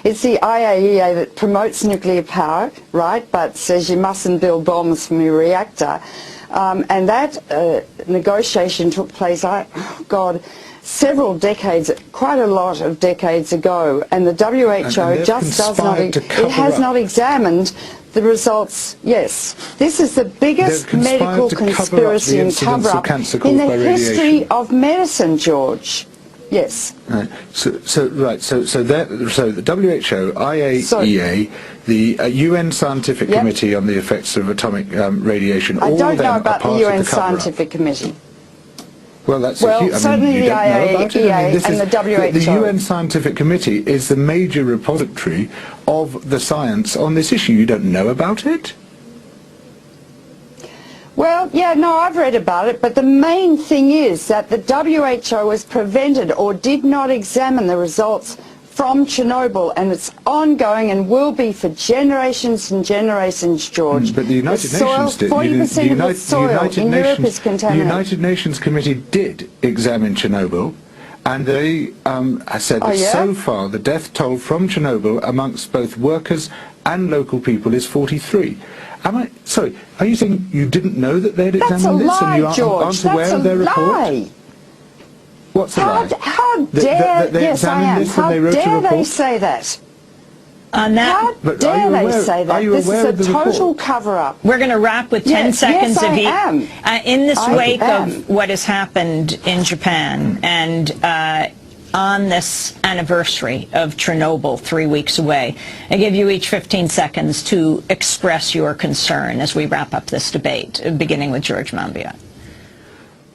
It's the IAEA that promotes nuclear power, right, but says you mustn't build bombs from your reactor. And that negotiation took place, several decades, quite a lot of decades ago, and the WHO just does not, it has not examined the results. Yes, this is the biggest medical conspiracy and cover-up in the history of medicine, George. Yes. Right. So the WHO, IAEA, the UN Scientific Committee on the Effects of Atomic Radiation, all I don't of them know about are part the UN of the cover-up. Scientific Committee. Well, that's certainly the IAEA and the WHO. The UN Scientific Committee is the major repository of the science on this issue. You don't know about it? Well, yeah, no, I've read about it, but the main thing is that the WHO has prevented or did not examine the results from Chernobyl, and it's ongoing and will be for generations and generations, George. But the United Nations did. 40% of the soil in Europe is contaminated. The United Nations Committee did examine Chernobyl, and they said that so far the death toll from Chernobyl amongst both workers and local people is 43. Sorry, are you saying you didn't know that they'd examined this and you aren't aware of their report? That's a lie. What's a lie? How dare, yes I am, how dare they say that? On that, how dare they say that? This is a total cover-up. We're going to wrap with 10 seconds of each. In this wake of what has happened in Japan and on this anniversary of Chernobyl 3 weeks away, I give you each 15 seconds to express your concern as we wrap up this debate, beginning with George Monbiot.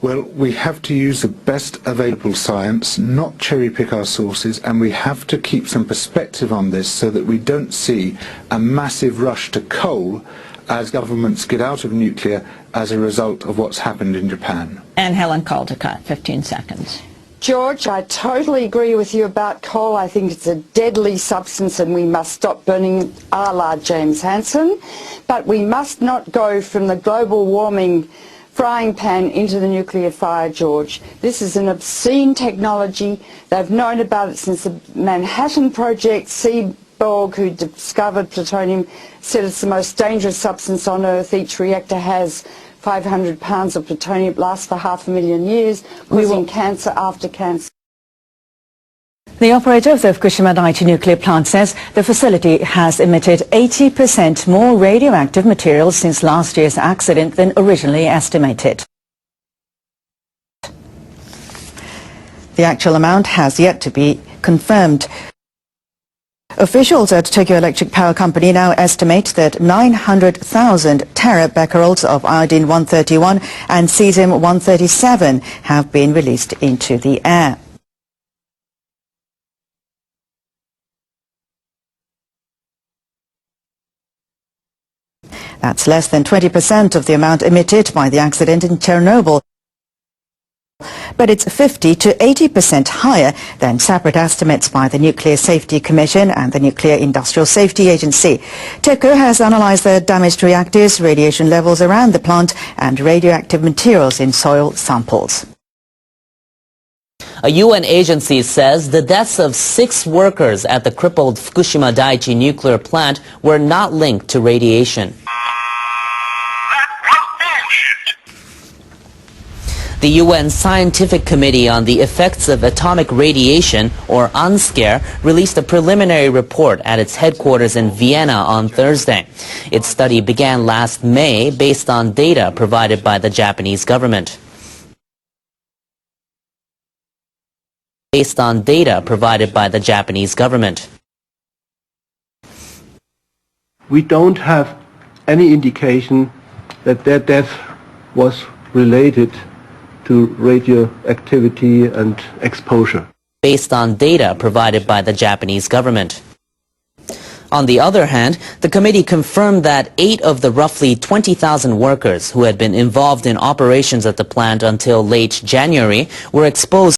Well, we have to use the best available science, not cherry-pick our sources, and we have to keep some perspective on this so that we don't see a massive rush to coal as governments get out of nuclear as a result of what's happened in Japan. And Helen Caldicott, 15 seconds. George, I totally agree with you about coal. I think it's a deadly substance and we must stop burning it, a la James Hansen. But we must not go from the global warming frying pan into the nuclear fire, George. This is an obscene technology. They've known about it since the Manhattan Project. Seaborg, who discovered plutonium, said it's the most dangerous substance on Earth. Each reactor has 500 pounds of plutonium. It lasts for 500,000 years, causing cancer after cancer. The operator of the Fukushima Daiichi nuclear plant says the facility has emitted 80% more radioactive materials since last year's accident than originally estimated. The actual amount has yet to be confirmed. Officials at Tokyo Electric Power Company now estimate that 900,000 terabecquerels of iodine-131 and cesium-137 have been released into the air. That's less than 20% of the amount emitted by the accident in Chernobyl, but it's 50 to 80% higher than separate estimates by the Nuclear Safety Commission and the Nuclear Industrial Safety Agency. TECO has analyzed the damaged reactors, radiation levels around the plant, and radioactive materials in soil samples. A UN agency says the deaths of 6 workers at the crippled Fukushima Daiichi nuclear plant were not linked to radiation. The UN Scientific Committee on the Effects of Atomic Radiation, or UNSCARE, released a preliminary report at its headquarters in Vienna on Thursday. Its study began last May based on data provided by the Japanese government. We don't have any indication that their death was related to radioactivity and exposure. Based on data provided by the Japanese government. On the other hand, the committee confirmed that 8 of the roughly 20,000 workers who had been involved in operations at the plant until late January were exposed